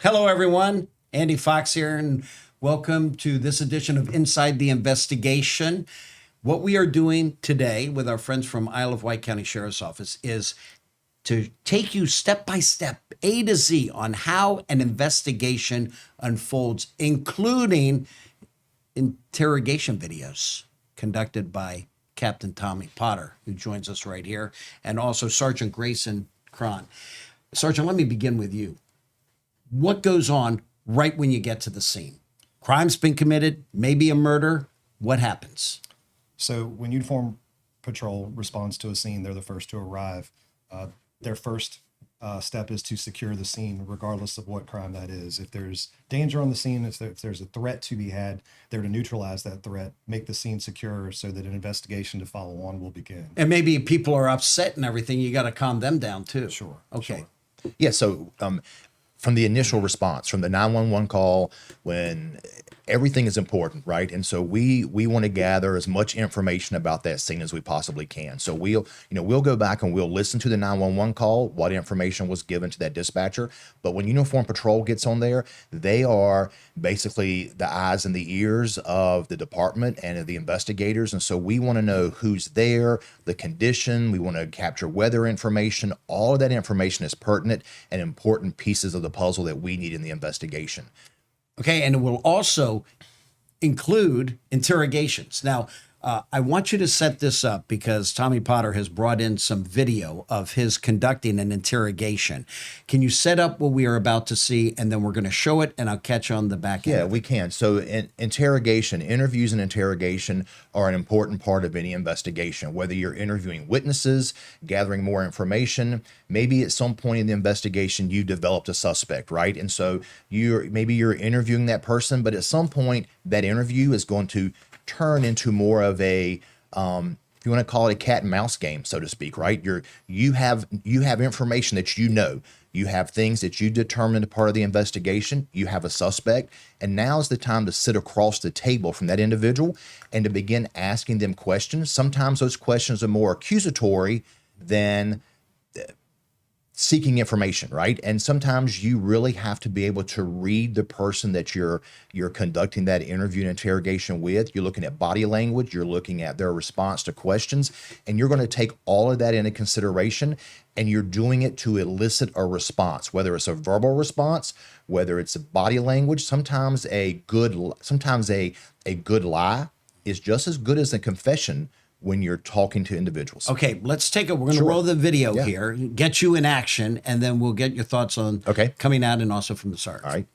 Hello, everyone. Andy Fox here, and welcome to this edition of Inside the Investigation. What we are doing today with our friends from Isle of Wight County Sheriff's Office is to take you step by step, A to Z, on how an investigation unfolds, including interrogation videos conducted by Captain Tommy Potter, who joins us right here, and also Sergeant Grayson Craun. Sergeant, let me begin with you. What goes on right when you get to the scene? Crime's been committed, maybe a murder. What happens? So when uniform patrol responds to a scene, they're the first to arrive. Their first step is to secure the scene, regardless of what crime that is. If there's danger on the scene, if there's a threat to be had, they're to neutralize that threat, make the scene secure so that an investigation to follow on will begin. And maybe people are upset and everything. You got to calm them down too. Sure. Okay. Sure. Yeah, so from the initial response, from the 911 call, when everything is important, right? And so we want to gather as much information about that scene as we possibly can. So we'll go back and we'll listen to the 911 call, what information was given to that dispatcher. But when Uniform Patrol gets on there, they are basically the eyes and the ears of the department and of the investigators. And so we want to know who's there, the condition. We want to capture weather information. All of that information is pertinent and important pieces of the puzzle that we need in the investigation. Okay, and it will also include interrogations. Now, I want you to set this up because Tommy Potter has brought in some video of his conducting an interrogation. Can you set up what we are about to see, and then we're going to show it, and I'll catch you on the back end? Yeah, we can. So interrogation, interviews and interrogation are an important part of any investigation, whether you're interviewing witnesses, gathering more information. Maybe at some point in the investigation, you developed a suspect, right? And so maybe you're interviewing that person, but at some point that interview is going to turn into more of a, if you want to call it a cat and mouse game, so to speak, right? You have information that you have things that you determined a part of the investigation, you have a suspect, and now is the time to sit across the table from that individual and to begin asking them questions. Sometimes those questions are more accusatory than seeking information, right? And sometimes you really have to be able to read the person that you're conducting that interview and interrogation with. You're looking at body language, you're looking at their response to questions, and you're going to take all of that into consideration, and you're doing it to elicit a response, whether it's a verbal response, whether it's a body language. Sometimes a good lie is just as good as a confession when you're talking to individuals. Okay, let's take it. We're going to roll the video here, get you in action, and then we'll get your thoughts on coming out and also from the sergeant. All right.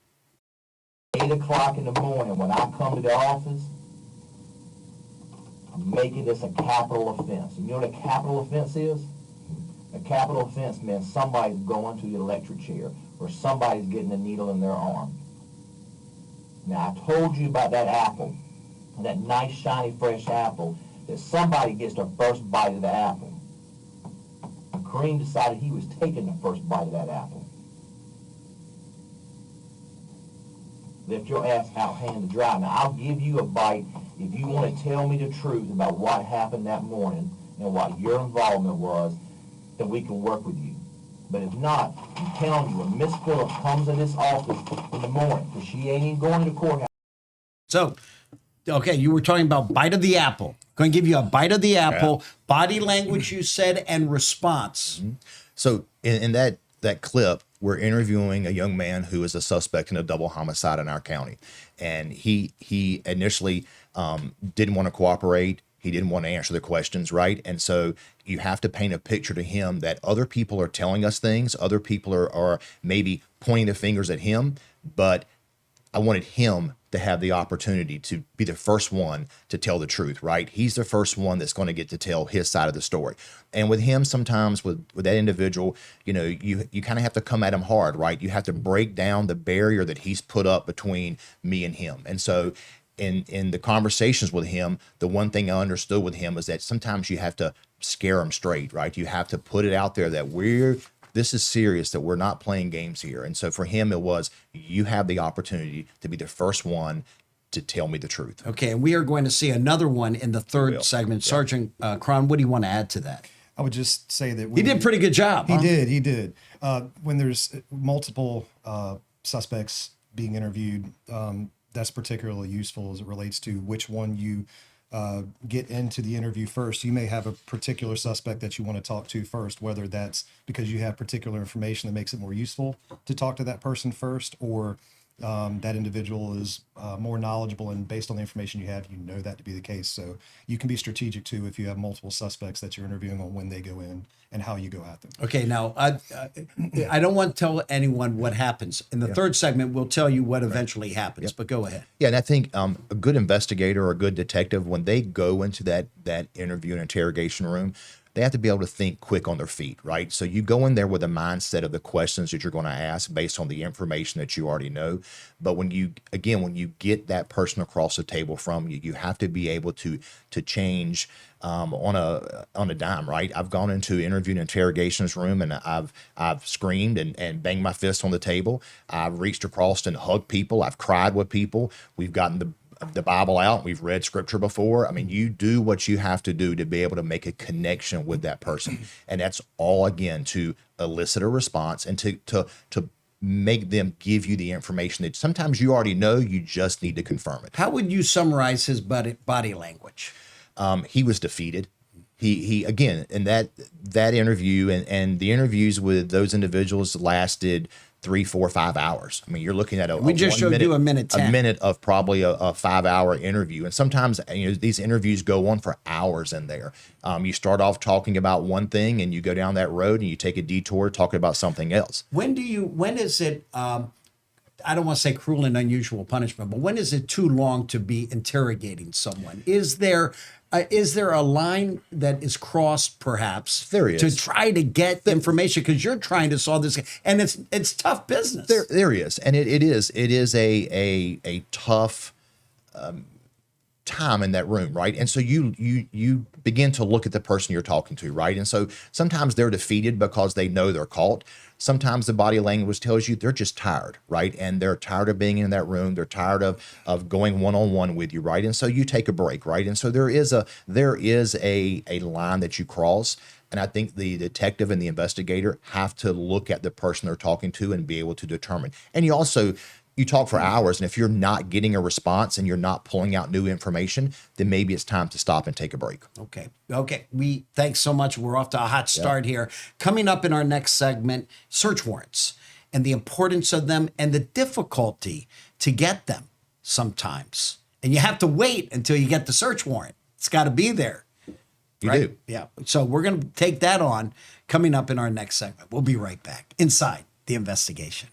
8 o'clock in the morning, when I come to the office, I'm making this a capital offense. You know what a capital offense is? A capital offense means somebody's going to the electric chair or somebody's getting a needle in their arm. Now, I told you about that apple, that nice, shiny, fresh apple, that somebody gets their first bite of the apple. And Craun decided he was taking the first bite of that apple. Lift your ass out, hand to dry. Now, I'll give you a bite if you want to tell me the truth about what happened that morning and what your involvement was, then we can work with you. But if not, I'm telling you, when Miss Phillips comes in this office in the morning, because she ain't even going to the courthouse. So, okay, you were talking about bite of the apple. Going to give you a bite of the apple, body language you said, and response. Mm-hmm. So in that clip, we're interviewing a young man who is a suspect in a double homicide in our county. And he initially didn't want to cooperate. He didn't want to answer the questions, right? And so you have to paint a picture to him that other people are telling us things. Other people are maybe pointing the fingers at him, but I wanted him to have the opportunity to be the first one to tell the truth, right? He's the first one that's going to get to tell his side of the story. And with him, sometimes with that individual, you kind of have to come at him hard, right? You have to break down the barrier that he's put up between me and him. And so in the conversations with him, the one thing I understood with him is that sometimes you have to scare him straight, right? You have to put it out there that this is serious, that we're not playing games here. And so for him, it was, you have the opportunity to be the first one to tell me the truth. Okay, and we are going to see another one in the third segment. Sergeant Craun, what do you want to add to that? I would just say that he did a pretty good job. He did. When there's multiple suspects being interviewed, that's particularly useful as it relates to which one you get into the interview first. You may have a particular suspect that you want to talk to first, whether that's because you have particular information that makes it more useful to talk to that person first, or that individual is more knowledgeable, and based on the information you have, you know that to be the case. So you can be strategic too if you have multiple suspects that you're interviewing on when they go in and how you go at them. Okay, now I don't want to tell anyone what happens. In the third segment, we'll tell you what eventually happens, but go ahead. Yeah, and I think a good investigator or a good detective, when they go into that interview and interrogation room, they have to be able to think quick on their feet, right? So you go in there with a mindset of the questions that you're going to ask based on the information that you already know. But when you get that person across the table from you, you have to be able to change on a dime, right? I've gone into interview and interrogations room, and I've screamed and banged my fist on the table. I've reached across and hugged people. I've cried with people. We've gotten the Bible out. We've read scripture before. I mean, you do what you have to do to be able to make a connection with that person. And that's all, again, to elicit a response and to make them give you the information that sometimes you already know, you just need to confirm it. How would you summarize his body language? He was defeated. He again, in that interview and the interviews with those individuals lasted 3, 4, 5 hours. I mean, you're looking at We just showed you a minute 10. A minute of probably a 5-hour interview. And sometimes, these interviews go on for hours in there. You start off talking about one thing and you go down that road and you take a detour talking about something else. When is it, I don't want to say cruel and unusual punishment, but when is it too long to be interrogating someone? Is there a line that is crossed, perhaps, There is. to try to get information, because you're trying to solve this, and it's tough business. There is, and it is a tough time in that room, right? And so you begin to look at the person you're talking to, right? And so sometimes they're defeated because they know they're caught. Sometimes the body language tells you they're just tired, right? And they're tired of being in that room. They're tired of going one-on-one with you, right? And so you take a break, right? And so there is a line that you cross. And I think the detective and the investigator have to look at the person they're talking to and be able to determine. And you talk for hours, and if you're not getting a response and you're not pulling out new information, then maybe it's time to stop and take a break. Okay. Thanks so much. We're off to a hot start here. Coming up in our next segment, search warrants and the importance of them and the difficulty to get them sometimes. And you have to wait until you get the search warrant. It's got to be there. You do. Yeah. So we're going to take that on coming up in our next segment. We'll be right back inside the investigation.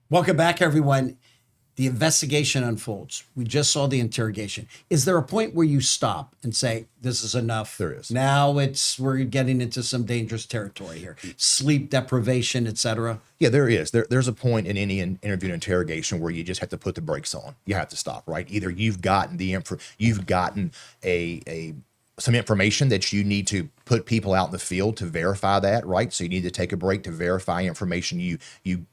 Welcome back, everyone. The investigation unfolds. We just saw the interrogation. Is there a point where you stop and say, this is enough? There is. Now we're getting into some dangerous territory here. Sleep deprivation, etc. Yeah, there is. There's a point in any interview and interrogation where you just have to put the brakes on. You have to stop, right? Either you've gotten some information that you need to put people out in the field to verify that, right? So you need to take a break to verify information you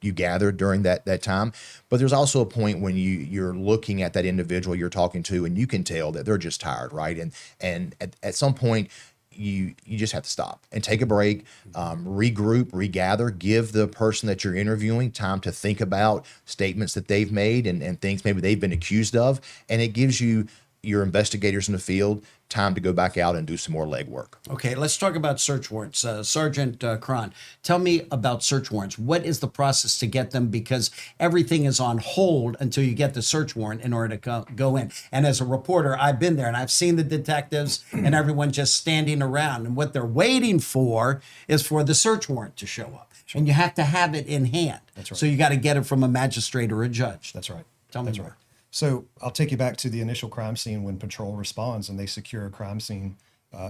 gathered during that time. But there's also a point when you're looking at that individual you're talking to, and you can tell that they're just tired, right? And at some point, you just have to stop and take a break, regroup, regather, give the person that you're interviewing time to think about statements that they've made and things maybe they've been accused of. And it gives your investigators in the field time to go back out and do some more legwork. Okay, let's talk about search warrants. Sergeant Craun, tell me about search warrants. What is the process to get them? Because everything is on hold until you get the search warrant in order to go in. And as a reporter, I've been there and I've seen the detectives and everyone just standing around. And what they're waiting for is for the search warrant to show up. Sure. And you have to have it in hand. That's right. So you got to get it from a magistrate or a judge. That's right. Tell me That's more. right. So I'll take you back to the initial crime scene when patrol responds and they secure a crime scene.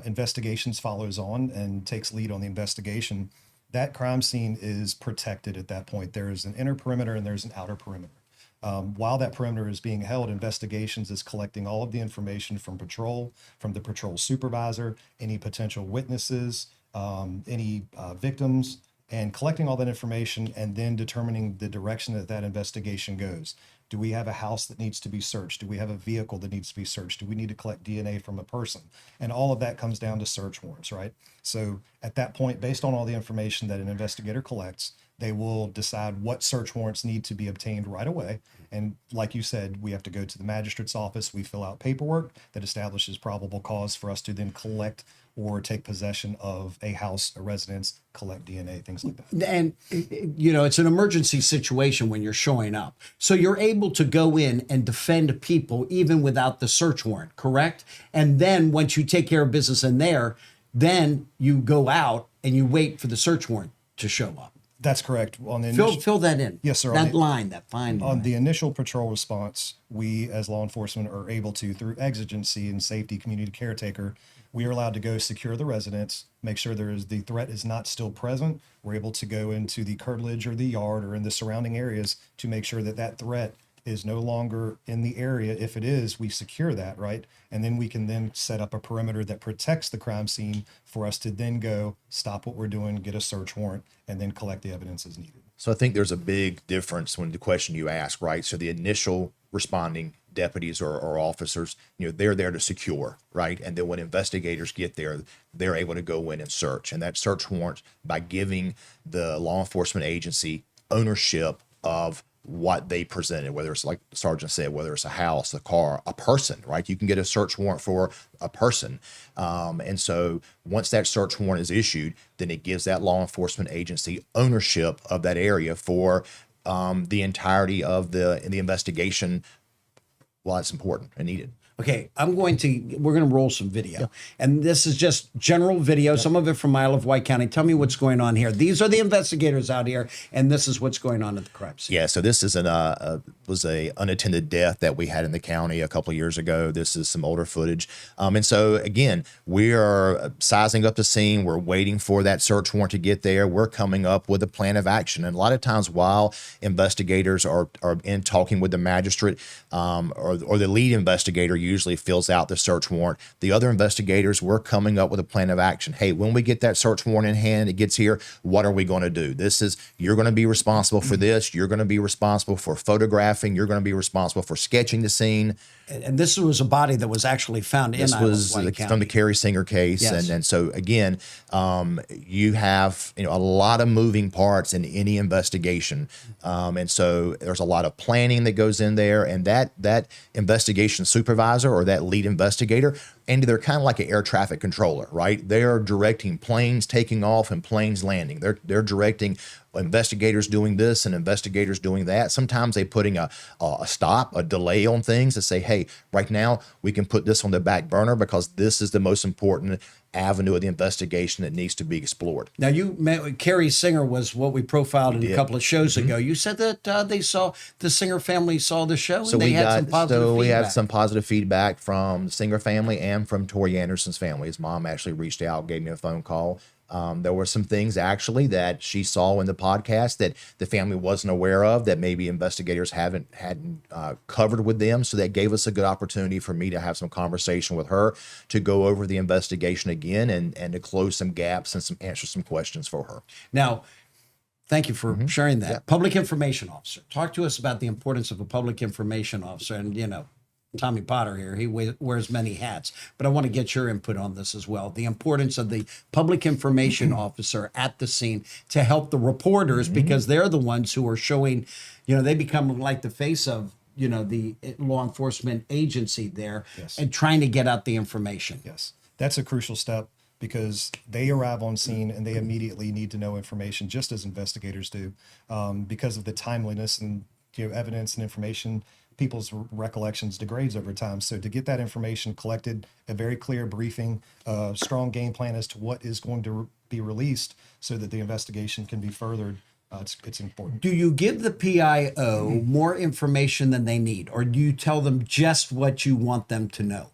Investigations follows on and takes lead on the investigation. That crime scene is protected at that point. There is an inner perimeter and there's an outer perimeter. While that perimeter is being held, investigations is collecting all of the information from patrol, from the patrol supervisor, any potential witnesses, any victims, and collecting all that information and then determining the direction that investigation goes. Do we have a house that needs to be searched? Do we have a vehicle that needs to be searched? Do we need to collect DNA from a person? And all of that comes down to search warrants, right? So at that point, based on all the information that an investigator collects, they will decide what search warrants need to be obtained right away. And like you said, we have to go to the magistrate's office. We fill out paperwork that establishes probable cause for us to then collect or take possession of a house, a residence, collect DNA, things like that. And, you know, it's an emergency situation when you're showing up. So you're able to go in and defend people even without the search warrant, correct? And then once you take care of business in there, then you go out and you wait for the search warrant to show up. That's correct. On the initial, Fill that in. Yes, sir. That line, that fine on line. the initial patrol response, we as law enforcement are able to, through exigency and safety community caretaker, we are allowed to go secure the residence, make sure the threat is not still present. We're able to go into the curtilage or the yard or in the surrounding areas to make sure that that threat is no longer in the area. If it is, we secure that, right? And then we can then set up a perimeter that protects the crime scene for us to then go stop what we're doing, get a search warrant, and then collect the evidence as needed. So I think there's a big difference when the question you ask, right? So the initial responding deputies or officers, you know, they're there to secure, right? And then when investigators get there, they're able to go in and search. And that search warrant, by giving the law enforcement agency ownership of what they presented, whether it's like the sergeant said, whether it's a house, a car, a person, right? You can get a search warrant for a person. And so once that search warrant is issued, then it gives that law enforcement agency ownership of that area for the entirety of the investigation. Well, it's important and needed. Okay, we're going to roll some video. And this is just general video, some of it from Isle of Wight County. Tell me what's going on here. These are the investigators out here, and this is what's going on at the crime scene. Yeah, so this is was a unattended death that we had in the county a couple of years ago. This is some older footage. And so again, we are sizing up the scene. We're waiting for that search warrant to get there. We're coming up with a plan of action. And a lot of times while investigators are in talking with the magistrate or the lead investigator usually fills out the search warrant, the other investigators, we're coming up with a plan of action. Hey, when we get that search warrant in hand, it gets here, what are we going to do? You're going to be responsible for this. You're going to be responsible for photographing. You're going to be responsible for sketching the scene. And this was a body that was actually found in This Isle was of Wight County. from the Carrie Singer case. Yes. And so again, you have, a lot of moving parts in any investigation. And so there's a lot of planning that goes in there, and that investigation supervisor or that lead investigator, and they're kind of like an air traffic controller, right? They are directing planes taking off and planes landing. They're directing investigators doing this and investigators doing that. Sometimes they putting a stop, a delay on things to say, hey, right now we can put this on the back burner because this is the most important avenue of the investigation that needs to be explored. Now, you met Carrie Singer was what we profiled in a couple of shows ago. You said that the Singer family saw the show and they had some positive feedback. We have some positive feedback from the Singer family and from Tori Anderson's family. His mom actually reached out, gave me a phone call. There were some things actually that she saw in the podcast that the family wasn't aware of, that maybe investigators hadn't covered with them. So that gave us a good opportunity for me to have some conversation with her to go over the investigation again and to close some gaps and answer some questions for her. Now, thank you for sharing that. Public information officer. Talk to us about the importance of a public information officer. And, Tommy Potter here, he wears many hats, but I want to get your input on this as well. The importance of the public information officer at the scene to help the reporters, because they're the ones who are showing, they become like the face of, the law enforcement agency there. Yes. And trying to get out the information. Yes, that's a crucial step because they arrive on scene and they immediately need to know information, just as investigators do, because of the timeliness and evidence and information. People's recollections degrades over time. So to get that information collected, a very clear briefing, a strong game plan as to what is going to be released so that the investigation can be furthered, it's important. Do you give the PIO more information than they need, or do you tell them just what you want them to know?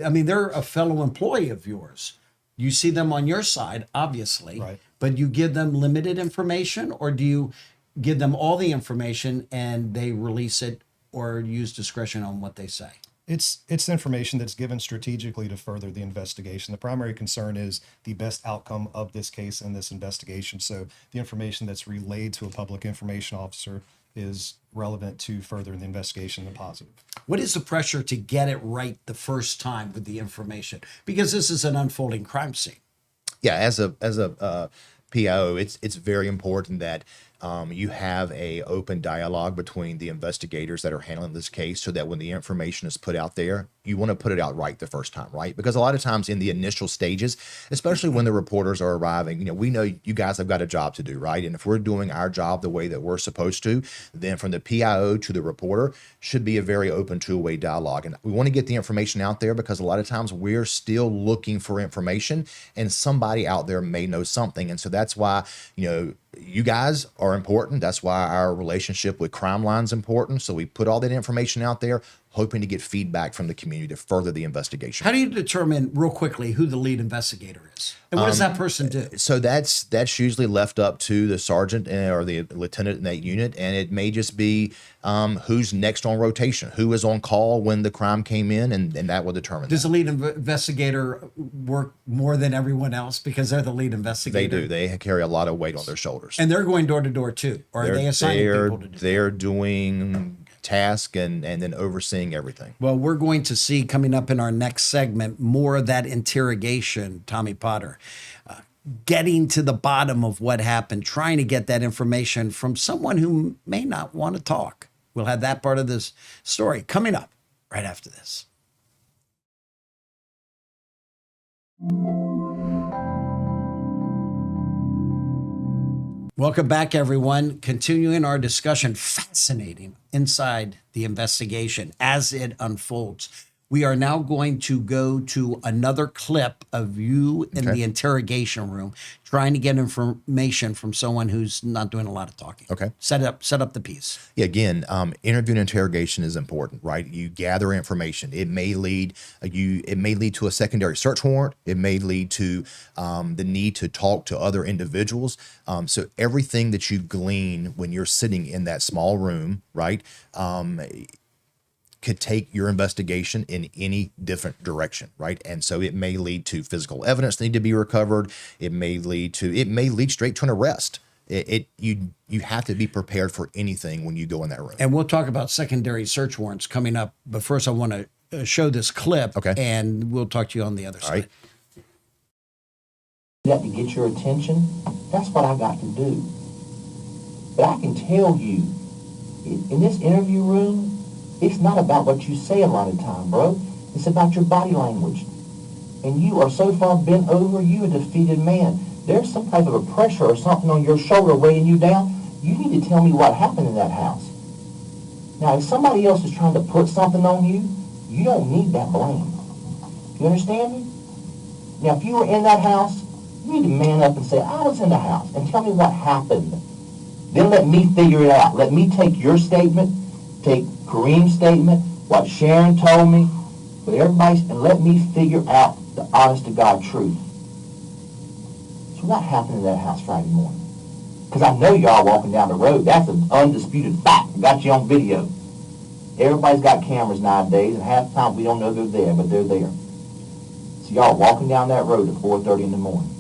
I mean, they're a fellow employee of yours. You see them on your side, obviously, Right. But you give them limited information, or do you give them all the information and they release it or use discretion on what they say? It's information that's given strategically to further the investigation. The primary concern is the best outcome of this case and this investigation. So the information that's relayed to a public information officer is relevant to furthering the investigation in the positive. What is the pressure to get it right the first time with the information? Because this is an unfolding crime scene. Yeah, as a PIO, it's very important that you have a open dialogue between the investigators that are handling this case, so that when the information is put out there, you want to put it out right the first time, right? Because a lot of times in the initial stages, especially when the reporters are arriving, we know you guys have got a job to do, right? And if we're doing our job the way that we're supposed to, then from the PIO to the reporter should be a very open two-way dialogue. And we want to get the information out there because a lot of times we're still looking for information, and somebody out there may know something. And so that's why, you guys are important. That's why our relationship with Crime Line is important. So we put all that information out there, hoping to get feedback from the community to further the investigation. How do you determine real quickly who the lead investigator is? And what does that person do? So that's usually left up to the sergeant or the lieutenant in that unit, and it may just be who's next on rotation, who is on call when the crime came in, and that will determine. Does the lead investigator work more than everyone else because they're the lead They investigator? do. They carry a lot of weight on their shoulders. And they're going door to door too, or are they assigning people to do that? They're doing task and then overseeing everything. Well, we're going to see coming up in our next segment more of that interrogation, Tommy Potter, getting to the bottom of what happened, trying to get that information from someone who may not want to talk. We'll have that part of this story coming up right after this. Welcome back, everyone. Continuing our discussion, fascinating inside the investigation as it unfolds. We are now going to go to another clip of you in the interrogation room trying to get information from someone who's not doing a lot of talking. Okay. Set up the piece. Yeah, again, interview and interrogation is important, right? You gather information. It may lead to a secondary search warrant. It may lead to the need to talk to other individuals. So everything that you glean when you're sitting in that small room, right, could take your investigation in any different direction, right? And so it may lead to physical evidence that need to be recovered. It may lead straight to an arrest. You have to be prepared for anything when you go in that room. And we'll talk about secondary search warrants coming up. But first, I want to show this clip, Okay. and we'll talk to you on the other side. right. That to get your attention, that's what I got to do. But I can tell you, in this interview room, it's not about what you say a lot of time, bro. It's about your body language. And you are so far bent over, you a defeated man. There's some type of a pressure or something on your shoulder weighing you down. You need to tell me what happened in that house. Now, if somebody else is trying to put something on you, you don't need that blame. You understand me? Now, if you were in that house, you need to man up and say, I was in the house, and tell me what happened. Then let me figure it out. Let me take your statement, take Kareem's statement, what Sharon told me, with everybody's, and let me figure out the honest-to-God truth. So what happened in that house Friday morning? Because I know y'all walking down the road. That's an undisputed fact. I got you on video. Everybody's got cameras nowadays, and half the time we don't know they're there, but they're there. So y'all walking down that road at 4:30 in the morning.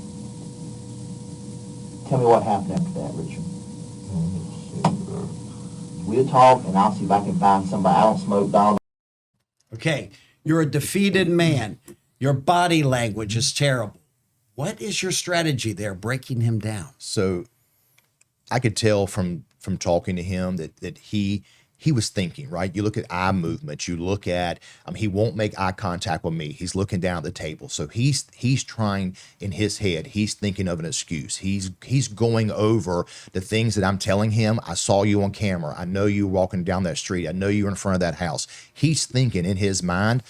Tell me what happened after that, Richard. We'll talk, and I'll see if I can find somebody. I don't smoke, Donald. Okay, you're a defeated man. Your body language is terrible. What is your strategy there, breaking him down? So I could tell from talking to him that he was thinking, right? You look at eye movement, you look at, he won't make eye contact with me. He's looking down at the table. So he's trying in his head, he's thinking of an excuse. He's going over the things that I'm telling him. I saw you on camera. I know you walking down that street. I know you were in front of that house. He's thinking in his mind,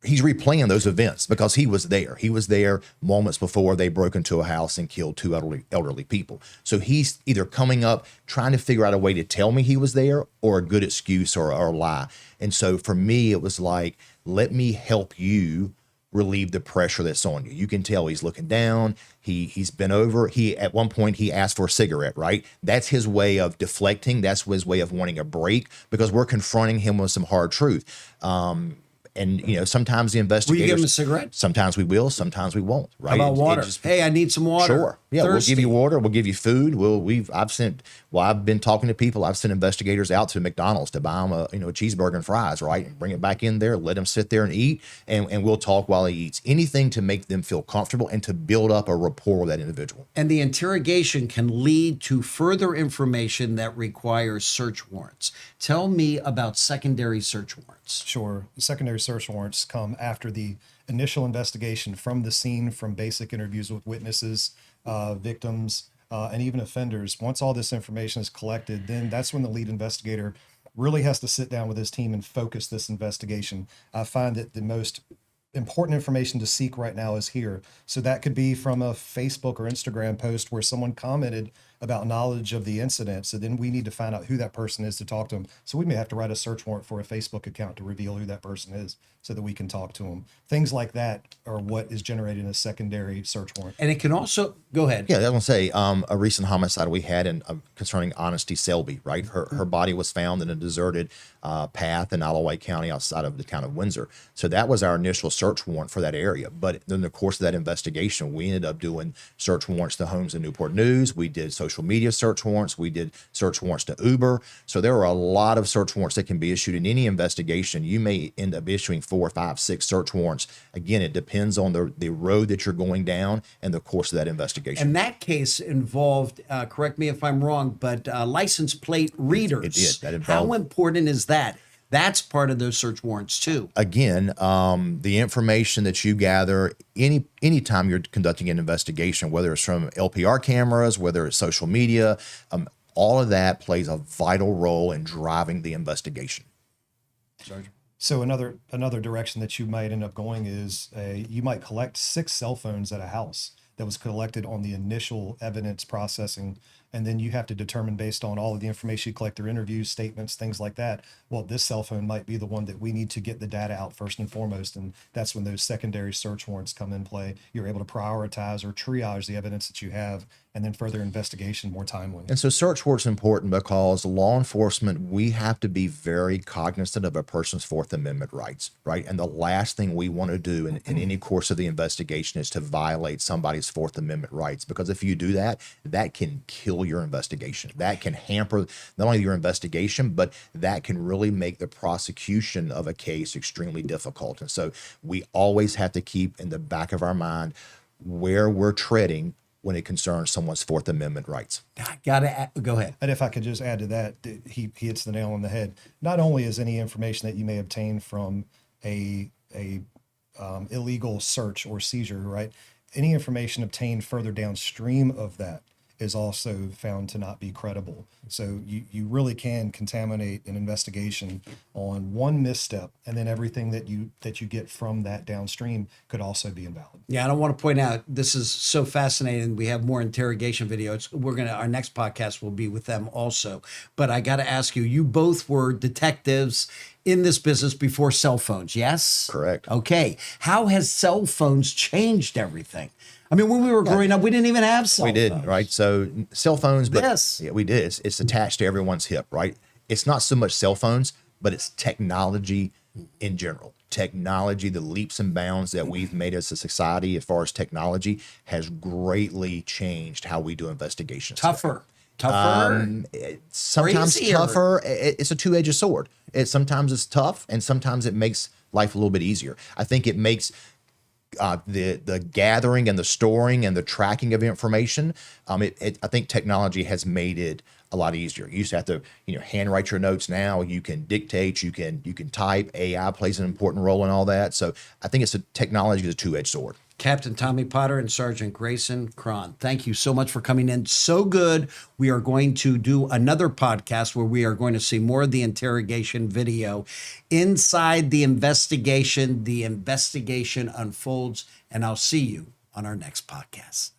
he's replaying those events because he was there. He was there moments before they broke into a house and killed two elderly people. So he's either coming up, trying to figure out a way to tell me he was there, or a good excuse or a lie. And so for me, it was like, let me help you relieve the pressure that's on you. You can tell he's looking down. He's been over. At one point he asked for a cigarette, right? That's his way of deflecting. That's his way of wanting a break because we're confronting him with some hard truth. And sometimes the Will you investigators. give them a cigarette? Sometimes we will. Sometimes we won't. Right? How about water? just- Hey, I need some water. Sure. Yeah, Thirsty. we'll give you water. We'll give you food. I've been talking to people. I've sent investigators out to McDonald's to buy them a cheeseburger and fries, right? And bring it back in there, let them sit there and eat, and we'll talk while he eats. Anything to make them feel comfortable and to build up a rapport with that individual. And the interrogation can lead to further information that requires search warrants. Tell me about secondary search warrants. Sure. Secondary search warrants come after the initial investigation from the scene, from basic interviews with witnesses, victims, and even offenders. Once all this information is collected, then that's when the lead investigator really has to sit down with his team and focus this investigation. I find that the most important information to seek right now is here. So that could be from a Facebook or Instagram post where someone commented about knowledge of the incident. So then we need to find out who that person is to talk to them. So we may have to write a search warrant for a Facebook account to reveal who that person is so that we can talk to them. Things like that are what is generated in a secondary search warrant. And it can also, go ahead. Yeah, I was gonna say a recent homicide we had concerning Honesty Selby, right? Her body was found in a deserted path in Isle of Wight County outside of the town of Windsor. So that was our initial search warrant for that area. But in the course of that investigation, we ended up doing search warrants to homes in Newport News. We did social media search warrants. We did search warrants to Uber. So there are a lot of search warrants that can be issued in any investigation. You may end up issuing 4, 5, 6 search warrants. Again, it depends on the road that you're going down and the course of that investigation. And that case involved, correct me if I'm wrong, but license plate readers. It did. That How involved- important is that? That's part of those search warrants too. Again, the information that you gather anytime you're conducting an investigation, whether it's from LPR cameras, whether it's social media, all of that plays a vital role in driving the investigation. So another direction that you might end up going is you might collect 6 cell phones at a house that was collected on the initial evidence processing. And then you have to determine, based on all of the information you collect through interviews, statements, things like that, well, this cell phone might be the one that we need to get the data out first and foremost. And that's when those secondary search warrants come in play. You're able to prioritize or triage the evidence that you have, and then further investigation more timely. And so search warrants important because law enforcement, we have to be very cognizant of a person's Fourth Amendment rights, right? And the last thing we want to do in any course of the investigation is to violate somebody's Fourth Amendment rights, because if you do that, that can kill your investigation. That can hamper not only your investigation, but that can really make the prosecution of a case extremely difficult. And so we always have to keep in the back of our mind where we're treading when it concerns someone's Fourth Amendment rights. Go ahead. And if I could just add to that, he hits the nail on the head. Not only is any information that you may obtain from a illegal search or seizure, right? Any information obtained further downstream of that is also found to not be credible. So you really can contaminate an investigation on one misstep, and then everything that you get from that downstream could also be invalid. Yeah, and I want to point out, this is so fascinating. We have more interrogation videos. Our next podcast will be with them also. But I got to ask you, you both were detectives in this business before cell phones, yes? Correct. Okay. How has cell phones changed everything? I mean, when we were growing up, we didn't even have cell phones. We did, right? So cell phones, but Yes. yeah, we did. It's attached to everyone's hip, right? It's not so much cell phones, but it's technology in general. Technology, the leaps and bounds that we've made as a society as far as technology has greatly changed how we do investigations. Tougher. Sometimes Easier. tougher. It's a two-edged sword. Sometimes it's tough, and sometimes it makes life a little bit easier. I think it makes the gathering and the storing and the tracking of information. I think technology has made it a lot easier. You used to have to, handwrite your notes. Now you can dictate, you can type. AI plays an important role in all that. So I think technology is a two-edged sword. Captain Tommy Potter and Sergeant Grayson Craun, thank you so much for coming in. So good. We are going to do another podcast where we are going to see more of the interrogation video. Inside the investigation unfolds, and I'll see you on our next podcast.